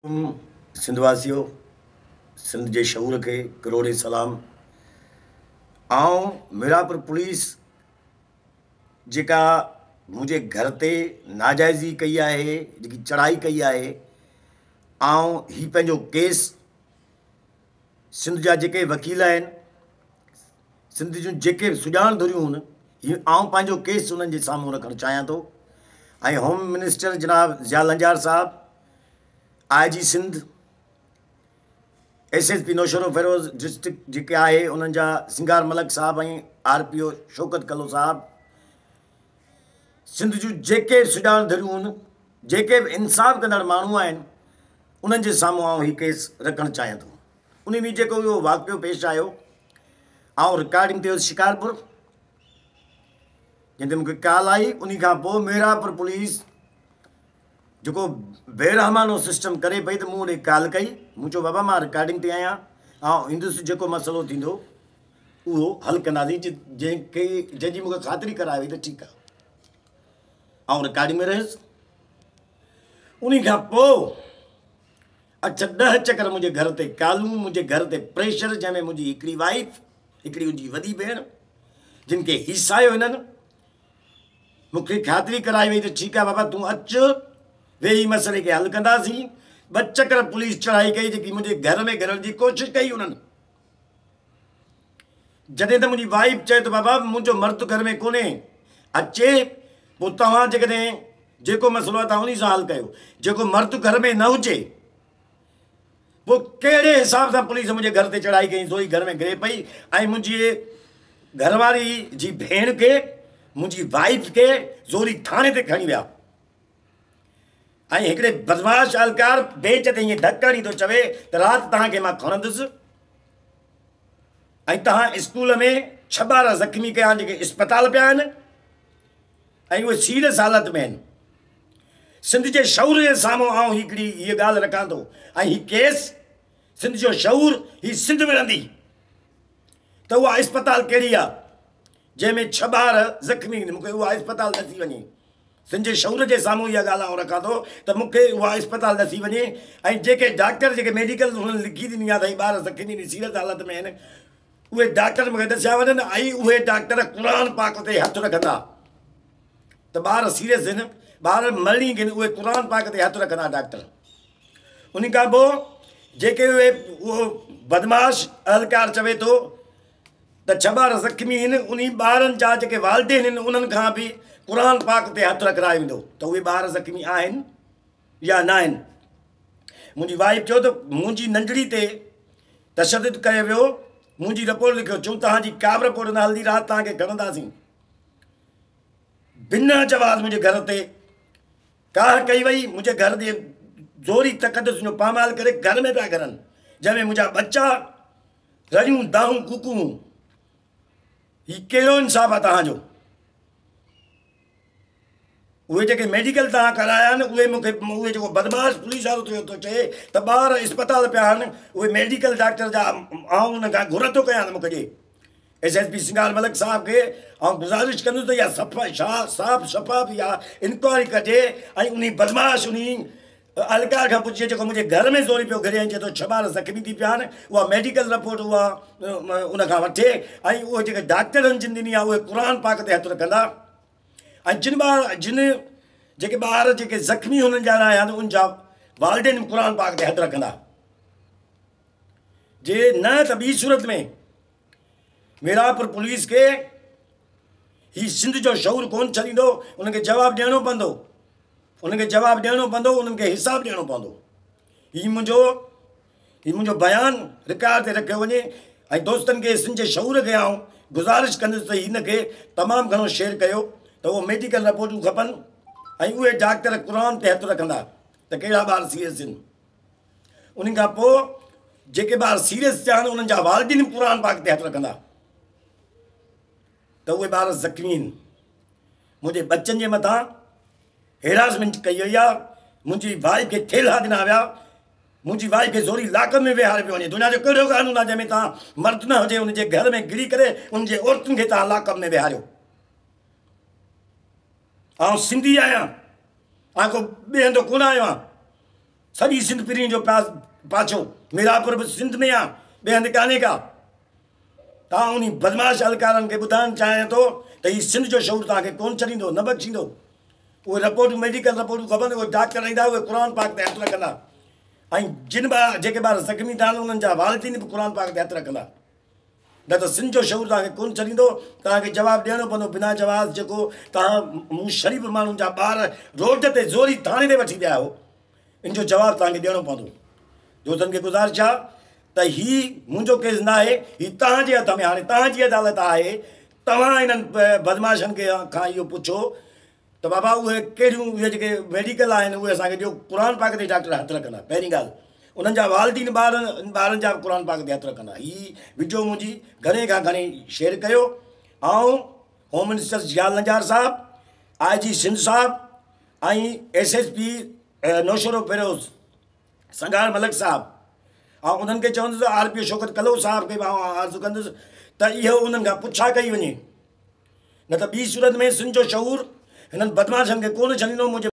सिंधवासियो सिंध के शऊर के करोड़े सलाम। मीरापुर पुलिस जेका मुझे घर ते नाजायज़ी कई है, जी चढ़ाई कई है, ही पेंजो केस सिंध जा जेके वकील हैं, सिंध जूं जेके सुजान धुरियूं हुन, पांजो केस उन्हनि जे साम्हूं रखण चाहियां थो। होम मिनिस्टर जनाब Zia Lanjar sahab, IG Sindh, SSP Naushahro Feroze district जेके आहे उन्हनि जा सिंगार मलक साहब ऐं RPO शौकत कलो साहब, सिंध जूं जेके सुजान धरियूं हुन, जेके बि इंसाफ़ कंदड़ माण्हू आहिनि, उन्हनि जे साम्हूं ही केस रखणु चाहियां थो। उन में जेको इहो वाक़ियो पेश आयो, रिकॉर्डिंग ते शिकारपुर जिते मूंखे कॉल आई, उन खां पोइ मीरापुर पुलिस जो बेरहमानो सिस्टम करे पई, तो मूं उन कॉल कई। मूं चयो बाबा मां रिकॉर्डिंग ते आहियां, ईंदुसि, जेको मसइलो थींदो उहो हल कंदासीं, जंहिंजी मूंखे ख़ातिरी कराई वई त ठीकु आहे। रिकॉर्डिंग में रहियुसि। उन खां पोइ 8-10 चकर मुंहिंजे घर ते कॉलूं, मुंहिंजे घर ते प्रेशर, जंहिंमें मुंहिंजी हिकिड़ी वाइफ, हिकिड़ी मुंहिंजी वॾी भेण, जिन खे हिसायो हिननि, मूंखे ख़ातिरी कराई वई त ठीकु आहे बाबा तूं अचु, वेही मसइले खे हल कंदासीं। 2 चकर पुलिस चढ़ाई कई, जेकी मुंहिंजे घर में घरण जी कोशिशि कई उन्हनि। जॾहिं त मुंहिंजी वाइफ चए त बाबा मुंहिंजो मर्द घर में कोन्हे, अचे, पोइ तव्हां जेकॾहिं जेको मसइलो आहे तव्हां उन सां हल कयो। जेको मर्द घर में न हुजे, पोइ कहिड़े हिसाब सां पुलिस मुंहिंजे घर ते चढ़ाई कई, सोई घर में घिरे पई ऐं मुंहिंजी घरवारी जी भेण खे, मुंहिंजी वाइफ खे ज़ोरी थाणे ते खणी विया। ऐं हिकिड़े बदमाश अलकार बेच ते ईअं ढकणी थो चवे त राति तव्हांखे मां खणंदुसि, ऐं तव्हां स्कूल में 6 ॿार ज़ख़्मी कया जेके इस्पताल पिया आहिनि ऐं उहे सीरियस हालत में आहिनि। सिंध जे शऊर जे साम्हूं हिकिड़ी हीअ ॻाल्हि रखां थो, ऐं हीउ केस सिंध जो शऊर, हीअ सिंध में रहंदी त उहा इस्पताल कहिड़ी आहे जंहिंमें 6 ॿार ज़ख़्मी आहिनि, मूंखे उहा इस्पताल नथी वञे। सिंध जे शऊर जे साम्हूं इहा ॻाल्हि रखां थो त मूंखे उहा इस्पताल नथी वञे। ऐं जेके डॉक्टर, जेके मेडिकल हुननि लिखी ॾिनी आहे त हीअ ॿार ज़ख़्मी आहिनि, सीरियस हालत में आहिनि, उहे डॉक्टर मूंखे दसिया वञनि, ऐं उहे डॉक्टर क़ुर पाक ते हथु रखंदा त ॿार सीरियस आहिनि, ॿार मरणी आहिनि, उहे क़ुर पाक ते हथु रखंदा डॉक्टर। उन खां पोइ जेके उहो बदमाश अहलकार चवे थो त 6 ॿार ज़ख़्मी आहिनि, उन ॿारनि जा जेके वालदेन आहिनि उन्हनि खां बि क़ुर पाक ते हथु रखायो वेंदो त उहे ॿार ज़ख़्मी आहिनि या न आहिनि। मुंहिंजी वाइफ चयो त मुंहिंजी नंढड़ी ते तशदुद कयो वियो, मुंहिंजी रिपोर्ट लिखियो, चऊं तव्हांजी का बि रिपोर्ट न हलंदी, राति तव्हांखे खणंदासीं। बिना जवाब मुंहिंजे घर ते काह कई वई, मुंहिंजे घर जे ज़ोरी तकदुस जो पामाल करे घर में पिया करनि, जंहिंमें मुंहिंजा बच्चा रड़ियूं दाहूं कूकूं। हीउ कहिड़ो इंसाफ़ आहे तव्हांजो? उहे जेके मेडिकल तव्हां कराया आहिनि, उहे मूंखे, उहे जेको बदमाश पुलिस वारो थो चए त ॿार इस्पताल पिया आहिनि, उहे मेडिकल डॉक्टर जा, उन खां घुर थो कयां त मूंखे ॾे। SSP सिंगार मलक साहब खे गुज़ारिश कंदुसि त इहा साफ़ शफ़ाफ़ इहा इंक्वायरी कजे, ऐं उन बदमाश उन अलकार खां पुछे जेको मुंहिंजे घर में ज़ोरी पियो घिरे, ऐं चए थो 6 ॿार ज़ख़्मी थी पिया आहिनि, उहा मेडिकल रिपोर्ट उहा उन खां वठे, ऐं उहे जेके डॉक्टरनि जिन ॾिनी आहे उहे क़ुर पाक ते हथु रखंदा। ऐं जिन जेके ॿार जेके ज़ख़्मी हुननि जा रहिया आहिनि, उन जा वालदेन क़ुर पाक ते हथु रखंदा। जे न त ॿी सूरत में मीरापुर पुलिस खे हीउ सिंध जो शऊर कोन छॾींदो, उनखे जवाबु ॾियणो पवंदो, उनखे जवाबु ॾियणो पवंदो, उन्हनि खे हिसाबु ॾियणो पवंदो। हीउ मुंहिंजो बयानु रिकॉर्ड ते रखियो वञे, ऐं दोस्तनि खे सिंध जे शऊर खे गुज़ारिश कंदुसि त हिन खे तमामु घणो शेयर कयो त उहो मेडिकल रिपोर्टूं खपनि, ऐं उहे डॉक्टर क़ुर ते हथु रखंदा त कहिड़ा ॿार सीरियस आहिनि। उन खां पोइ जेके ॿार सीरियस थिया आहिनि, उन्हनि जा वालदेन क़ुर पाक ते हथु रखंदा त उहे ॿार ज़ख़्मी आहिनि। मुंहिंजे बच्चनि जे मथां हेरासमेंट कई वई आहे, मुंहिंजी वाइफ खे ठेला ॾिना विया, मुंहिंजी वाइफ खे ज़ोरी लाकअप में विहारे पियो वञे। दुनिया जो कहिड़ो कानून आहे जंहिंमें तव्हां मर्द न हुजे, उनजे घर में घिरी करे उनजे औरतुनि खे तव्हां लाकअप में विहारियो? सिंधी आहियां, को ॿिए हंधि कोन आयो आहियां, सॼी सिंध पिरी जो पाछो मीरापुर बि सिंध में आहे, ॿिए हंधि कान्हे का। तव्हां उन बदमाश अलकारनि खे ॿुधाइणु चाहियां थो त हीउ सिंध जो शौर तव्हांखे कोन छॾींदो, न बख़्शींदो। उहे रिपोर्टूं मेडिकल रिपोर्टूं खपनि, उहे डॉक्टर ईंदा, उहे क़ुर पाक ते हथु रखंदा, ऐं जिन जेके ॿार ज़ख़्मी था आहिनि उन्हनि जा वालिदीन बि क़ुर पाक ते हथु रखंदा। न त सिंध जो शौर तव्हांखे कोन छॾींदो। तव्हांखे जवाबु ॾियणो पवंदो बिना जवाब, जेको तव्हां मूं शरीफ़ माण्हुनि जा ॿार रोड ते ज़ोरी थाणे ते वठी विया हो, इन जो जवाबु तव्हांखे ॾियणो पवंदो। दोस्तनि खे गुज़ारिश आहे त हीउ मुंहिंजो केस न आहे, हीउ तव्हांजे हथ में, हाणे तव्हांजी अदालत आहे। तव्हां इन्हनि बदमाशनि खे खां इहो पुछो त बाबा उहे कहिड़ियूं, उहे जेके मेडिकल आहिनि उहे असांखे ॾियो, क़ुर पाक ते डॉक्टर हथु रखंदा। पहिरीं ॻाल्हि उन्हनि जा वालिदीन ॿारनि जा क़ुर पाक ते हथु रखंदा। हीअ वीडियो मुंहिंजी घणे खां घणे शेयर कयो। ऐं होम मिनिस्टर जियाल नंजार साहिबु, IG सिंध साहिबु, ऐं SSP नौशरो फिरोज़ संगार मलिक साहिबु, ऐं उन्हनि खे चवंदुसि RPO शौकत कलो साहिब खे आरज़ू कंदुसि त इहो उन्हनि खां पुछा कई वञे, न त ॿी सूरत में सिंध जो शऊर हिननि बदमाशनि खे कोन छॾींदो। मुंहिंजे